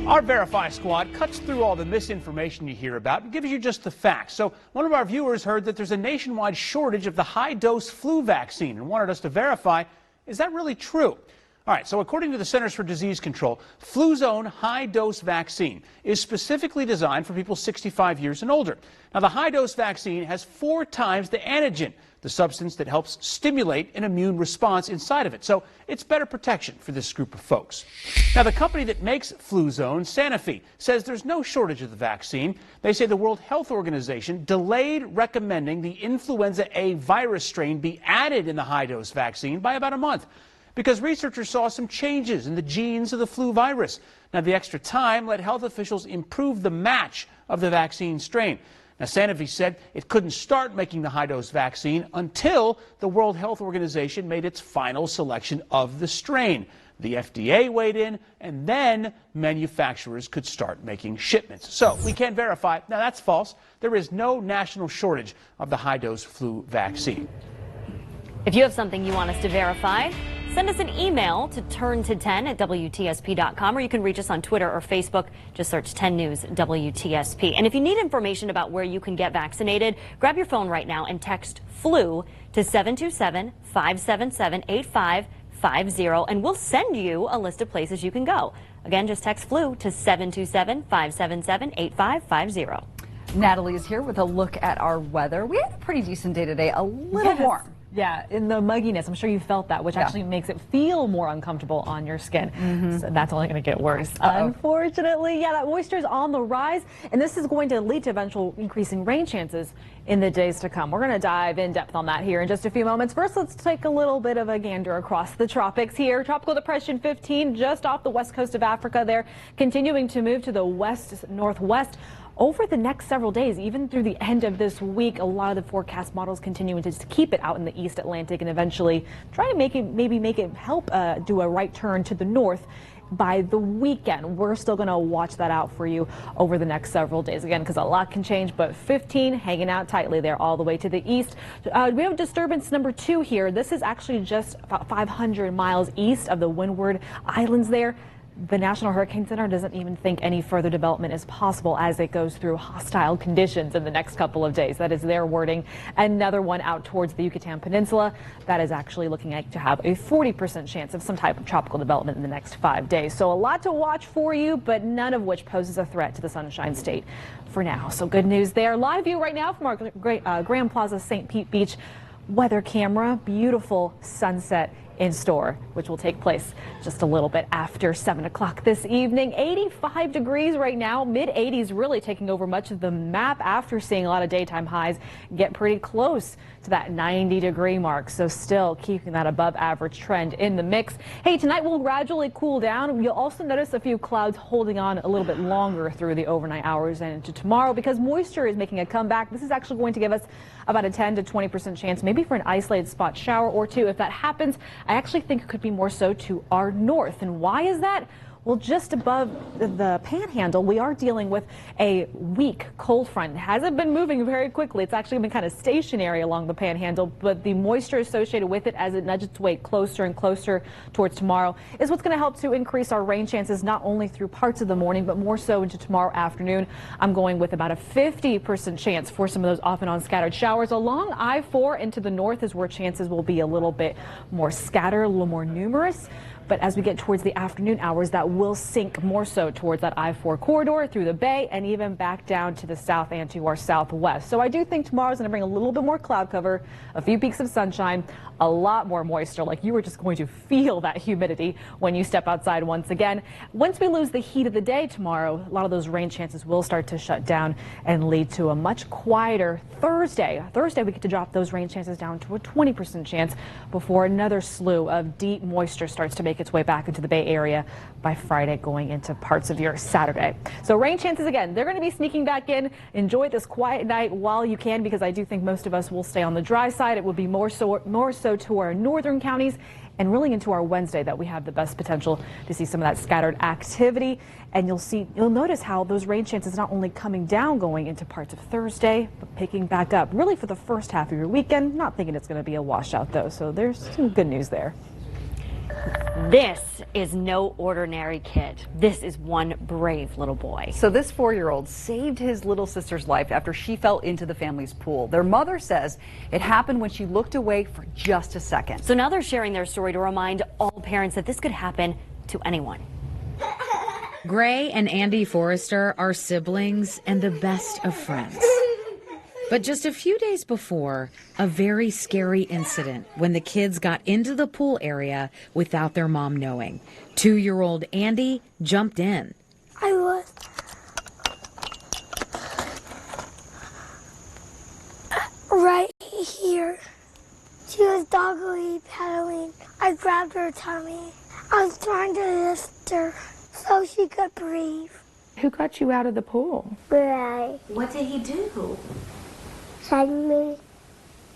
Our Verify squad cuts through all the misinformation you hear about and gives you just the facts. So one of our viewers heard that there's a nationwide shortage of the high-dose flu vaccine and wanted us to verify, is that really true? All right, so according to the Centers for Disease Control, Fluzone high-dose vaccine is specifically designed for people 65 years and older. Now, the high-dose vaccine has 4 times the antigen, the substance that helps stimulate an immune response inside of it. So it's better protection for this group of folks. Now, the company that makes Fluzone, Sanofi, says there's no shortage of the vaccine. They say the World Health Organization delayed recommending the influenza A virus strain be added in the high-dose vaccine by about a month, because researchers saw some changes in the genes of the flu virus. Now, the extra time let health officials improve the match of the vaccine strain. Now, Sanofi said it couldn't start making the high-dose vaccine until the World Health Organization made its final selection of the strain. The FDA weighed in, and then manufacturers could start making shipments. So we can verify. Now, that's false. There is no national shortage of the high-dose flu vaccine. If you have something you want us to verify, send us an email to turn1010@WTSP.com, or you can reach us on Twitter or Facebook. Just search 10 News WTSP. And if you need information about where you can get vaccinated, grab your phone right now and text FLU to 727-577-8555. 855-50, and we'll send you a list of places you can go. Again, just text FLU to 727-577-8550. Natalie is here with a look at our weather. We had a pretty decent day today, a little warm. Yeah, in the mugginess, I'm sure you felt that, which actually makes it feel more uncomfortable on your skin. So that's only going to get worse. Unfortunately, that moisture is on the rise, and this is going to lead to eventual increasing rain chances in the days to come. We're going to dive in depth on that here in just a few moments. First, let's take a little bit of a gander across the tropics here. Tropical Depression 15 just off the west coast of Africa there, continuing to move to the west-northwest. Over the next several days, even through the end of this week, a lot of the forecast models continuing to just keep it out in the East Atlantic and eventually try to make it help do a right turn to the north by the weekend. We're still going to watch that out for you over the next several days, again, because a lot can change, but 15 hanging out tightly there all the way to the east. We have disturbance number 2 here. This is actually just about 500 miles east of the Windward Islands there. The National Hurricane Center doesn't even think any further development is possible as it goes through hostile conditions in the next couple of days. That is their wording. Another one out towards the Yucatan Peninsula that is actually looking like to have a 40% chance of some type of tropical development in the next 5 days. So a lot to watch for you, but none of which poses a threat to the Sunshine State for now. So good news there. Live view right now from our Grand Plaza St. Pete Beach weather camera. Beautiful sunset in store, which will take place just a little bit after 7 o'clock this evening. 85 degrees right now, mid-80s really taking over much of the map after seeing a lot of daytime highs get pretty close to that 90-degree mark. So still keeping that above average trend in the mix. Hey, tonight will gradually cool down. You'll also notice a few clouds holding on a little bit longer through the overnight hours and into tomorrow because moisture is making a comeback. This is actually going to give us about a 10 to 20% chance, maybe for an isolated spot shower or two. If that happens, I actually think it could be more so to our north. And why is that? Well, just above the panhandle, we are dealing with a weak cold front. It hasn't been moving very quickly. It's actually been kind of stationary along the panhandle, but the moisture associated with it as it nudges its way closer and closer towards tomorrow is what's going to help to increase our rain chances, not only through parts of the morning, but more so into tomorrow afternoon. I'm going with about a 50% chance for some of those off and on scattered showers. Along I-4 into the north is where chances will be a little bit more scattered, a little more numerous. But as we get towards the afternoon hours, that will sink more so towards that I-4 corridor through the bay and even back down to the south and to our southwest. So I do think tomorrow's going to bring a little bit more cloud cover, a few peaks of sunshine, a lot more moisture. Like you are just going to feel that humidity when you step outside once again. Once we lose the heat of the day tomorrow, a lot of those rain chances will start to shut down and lead to a much quieter Thursday. Thursday, we get to drop those rain chances down to a 20% chance before another slew of deep moisture starts to make its way back into the Bay Area by Friday, going into parts of your Saturday. So rain chances again, they're going to be sneaking back in. Enjoy this quiet night while you can, because I do think most of us will stay on the dry side. It will be more so to our northern counties and really into our Wednesday that we have the best potential to see some of that scattered activity. And you'll notice how those rain chances not only coming down going into parts of Thursday, but picking back up really for the first half of your weekend. Not thinking it's going to be a washout though, so there's some good news there. This is no ordinary kid. This is one brave little boy. So this 4-year-old saved his little sister's life after she fell into the family's pool. Their mother says it happened when she looked away for just a second. So now they're sharing their story to remind all parents that this could happen to anyone. Gray and Andy Forrester are siblings and the best of friends. But just a few days before, a very scary incident when the kids got into the pool area without their mom knowing. 2-year-old Andy jumped in. I was right here. She was doggily paddling. I grabbed her tummy. I was trying to lift her so she could breathe. Who got you out of the pool? Gray. What did he do? Saved me.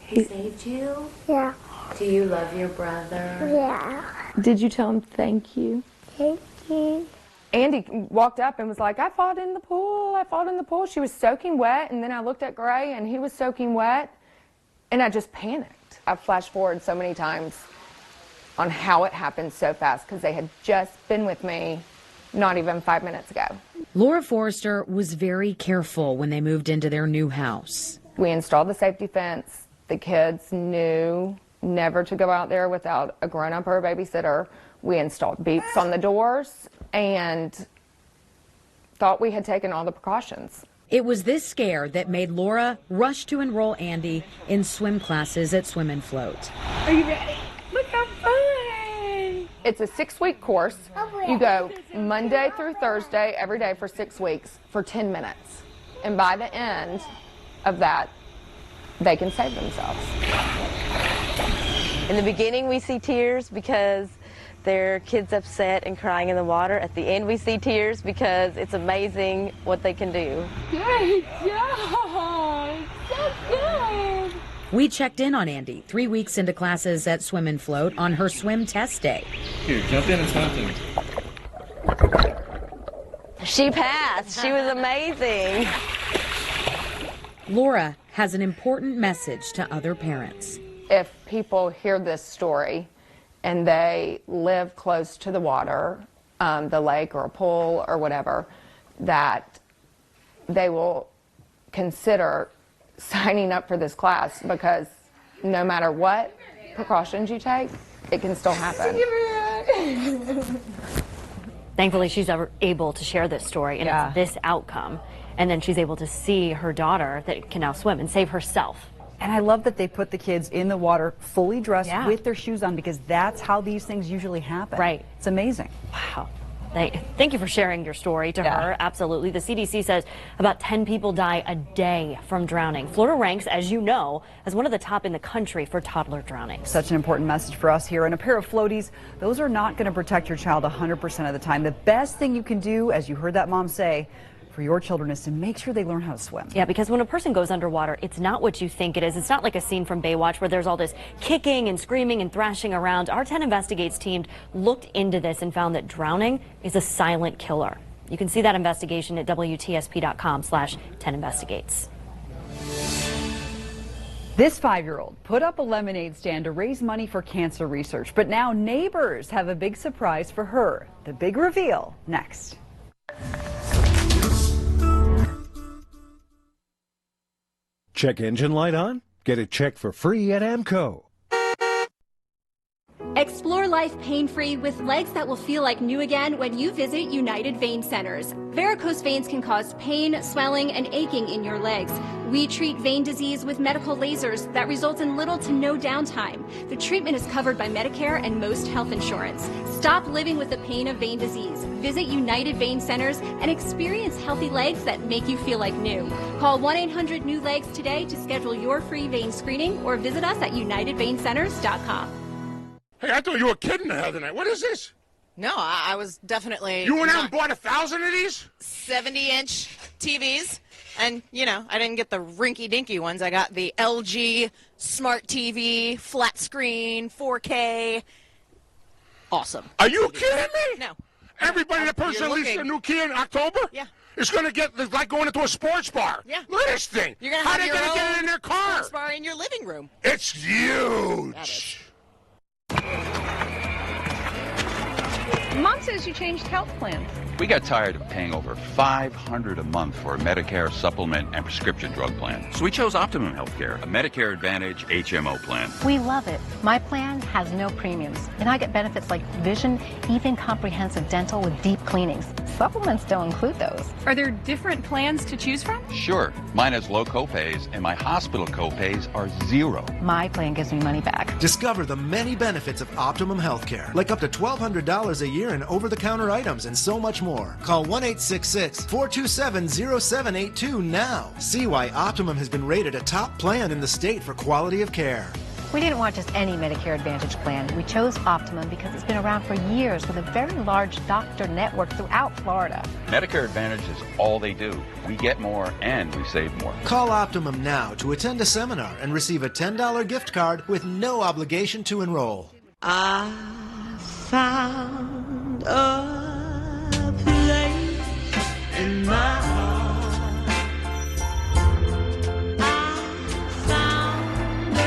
He saved you? Yeah. Do you love your brother? Yeah. Did you tell him thank you? Thank you. Andy walked up and was like, I fought in the pool. I fought in the pool. She was soaking wet, and then I looked at Gray, and he was soaking wet, and I just panicked. I flashed forward so many times on how it happened so fast because they had just been with me not even 5 minutes ago. Laura Forrester was very careful when they moved into their new house. We installed the safety fence. The kids knew never to go out there without a grown-up or a babysitter. We installed beeps on the doors and thought we had taken all the precautions. It was this scare that made Laura rush to enroll Andy in swim classes at Swim and Float. Are you ready? Look how fun! It's a 6-week course. You go Monday through Thursday, every day for 6 weeks for 10 minutes. And by the end of that, they can save themselves. In the beginning, we see tears because their kids upset and crying in the water. At the end, we see tears because it's amazing what they can do. Great job! So good! We checked in on Andy 3 weeks into classes at Swim and Float on her swim test day. Here, jump in and swim. She passed. She was amazing. Laura has an important message to other parents. If people hear this story and they live close to the water, the lake or a pool or whatever, that they will consider signing up for this class, because no matter what precautions you take, it can still happen. Thankfully, she's able to share this story, and it's this outcome. And then she's able to see her daughter that can now swim and save herself. And I love that they put the kids in the water fully dressed with their shoes on, because that's how these things usually happen. Right. It's amazing. Wow. Thank you for sharing your story to her. Absolutely. The CDC says about 10 people die a day from drowning. Florida ranks, as you know, as one of the top in the country for toddler drowning. Such an important message for us here. And a pair of floaties, those are not going to protect your child 100% of the time. The best thing you can do, as you heard that mom say, for your children is to make sure they learn how to swim. Yeah, because when a person goes underwater, it's not what you think it is. It's not like a scene from Baywatch where there's all this kicking and screaming and thrashing around. Our 10 Investigates team looked into this and found that drowning is a silent killer. You can see that investigation at WTSP.com/10investigates. This 5-year-old put up a lemonade stand to raise money for cancer research, but now neighbors have a big surprise for her. The big reveal next. Check engine light on? Get it checked for free at AMCO. Explore life pain-free with legs that will feel like new again when you visit United Vein Centers. Varicose veins can cause pain, swelling, and aching in your legs. We treat vein disease with medical lasers that result in little to no downtime. The treatment is covered by Medicare and most health insurance. Stop living with the pain of vein disease. Visit United Vein Centers and experience healthy legs that make you feel like new. Call 1-800-NEW-LEGS today to schedule your free vein screening, or visit us at UnitedVeinCenters.com. Hey, I thought you were kidding the other night. What is this? No, I was definitely... You went out and bought 1,000 of these? 70-inch TVs. And, you know, I didn't get the rinky-dinky ones. I got the LG Smart TV, flat screen, 4K. Awesome. Are you kidding me? No. Everybody that person leases a new Kia in October? Yeah. It's going to get like going into a sports bar. Yeah. Look at this thing. You're gonna How have are they your going to get own it in their car? sports bar in your living room. It's huge. That is. Mom says you changed health plans. We got tired of paying over $500 a month for a Medicare supplement and prescription drug plan. So we chose Optimum Healthcare, a Medicare Advantage HMO plan. We love it. My plan has no premiums, and I get benefits like vision, even comprehensive dental with deep cleanings. Supplements don't include those. Are there different plans to choose from? Sure. Mine has low copays, and my hospital copays are zero. My plan gives me money back. Discover the many benefits of Optimum Healthcare, like up to $1,200 a year in over-the-counter items and so much more. Call 1-866-427-0782 now. See why Optimum has been rated a top plan in the state for quality of care. We didn't want just any Medicare Advantage plan. We chose Optimum because it's been around for years with a very large doctor network throughout Florida. Medicare Advantage is all they do. We get more and we save more. Call Optimum now to attend a seminar and receive a $10 gift card with no obligation to enroll. I found a place in my heart. I found a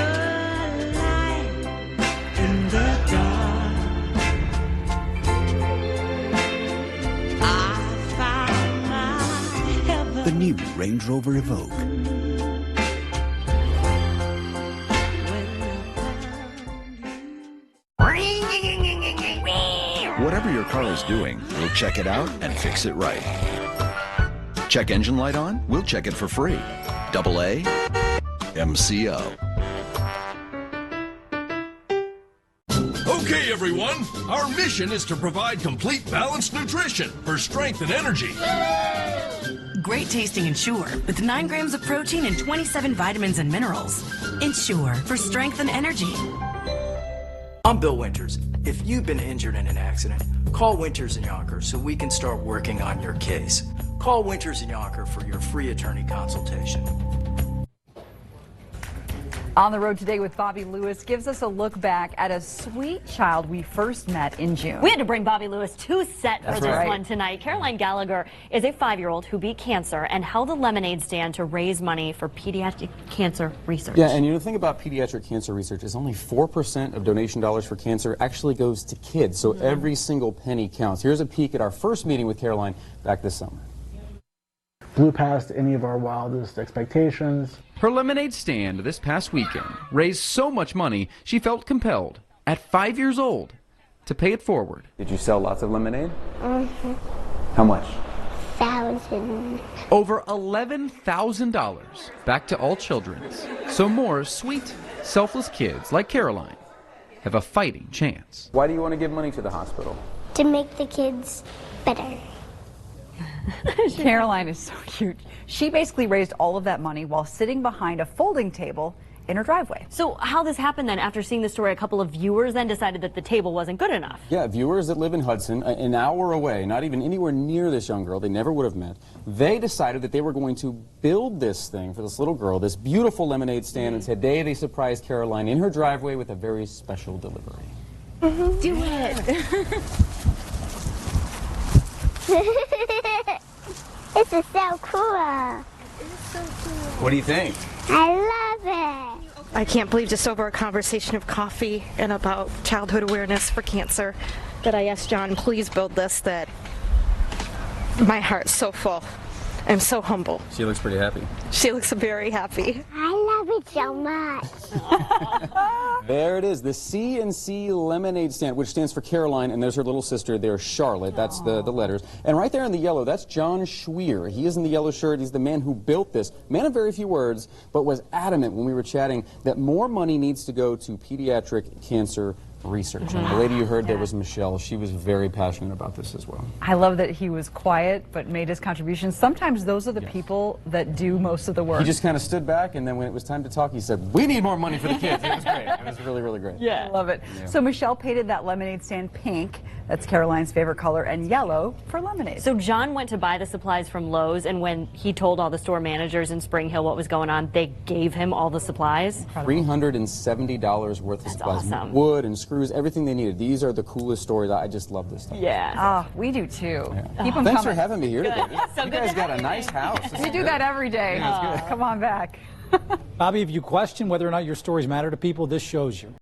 light in the dark. I found my heaven. The new Range Rover Evoque. Whatever your car is doing, we'll check it out and fix it right. Check engine light on? We'll check it for free. AA MCO. Okay, everyone. Our mission is to provide complete balanced nutrition for strength and energy. Great tasting Ensure with 9 grams of protein and 27 vitamins and minerals. Ensure for strength and energy. I'm Bill Winters. If you've been injured in an accident, call Winters & Yonker so we can start working on your case. Call Winters & Yonker for your free attorney consultation. On the Road Today with Bobby Lewis gives us a look back at a sweet child we first met in June. We had to bring Bobby Lewis to set for That's this right. one tonight. Caroline Gallagher is a 5-year-old who beat cancer and held a lemonade stand to raise money for pediatric cancer research. Yeah, and the thing about pediatric cancer research is only 4% of donation dollars for cancer actually goes to kids, so every single penny counts. Here's a peek at our first meeting with Caroline back this summer. Blew past any of our wildest expectations. Her lemonade stand this past weekend raised so much money she felt compelled, at 5 years old, to pay it forward. Did you sell lots of lemonade? Mm-hmm. How much? 1,000. Over $11,000 back to all children's. So more sweet, selfless kids like Caroline have a fighting chance. Why do you want to give money to the hospital? To make the kids better. Caroline is so cute. She basically raised all of that money while sitting behind a folding table in her driveway. So how this happened then, after seeing the story, a couple of viewers then decided that the table wasn't good enough. Yeah, viewers that live in Hudson, an hour away, not even anywhere near this young girl, they never would have met, they decided that they were going to build this thing for this little girl, this beautiful lemonade stand, and today they surprised Caroline in her driveway with a very special delivery. Do it. This is so cool. What do you think? I love it. I can't believe just over a conversation of coffee and about childhood awareness for cancer that I asked John, please build this, that my heart's so full. I'm so humble. She looks pretty happy. She looks very happy. I love it so much. There it is, the C&C lemonade stand, which stands for Caroline, and there's her little sister there, Charlotte. That's the letters. And right there in the yellow, that's John Schwier. He is in the yellow shirt. He's the man who built this. Man of very few words, but was adamant when we were chatting that more money needs to go to pediatric cancer research. And the lady you heard there was Michelle. She was very passionate about this as well. I love that he was quiet but made his contributions. Sometimes those are the people that do most of the work. He just kind of stood back, and then when it was time to talk, he said, "We need more money for the kids." It was great. It was really, really great. Yeah, I love it. Yeah. So Michelle painted that lemonade stand pink. That's Caroline's favorite color, and yellow for lemonade. So John went to buy the supplies from Lowe's, and when he told all the store managers in Spring Hill what was going on, they gave him all the supplies. $370 worth of supplies. Awesome. Wood and screws, everything they needed. These are the coolest stories. I just love this stuff. Yeah. We do too. Yeah. Keep them Thanks coming. for having me here today. So You good guys to got have a you. nice house. This We is do good. that every day. Yeah, it's good. Come on back. Bobby, if you question whether or not your stories matter to people, this shows you.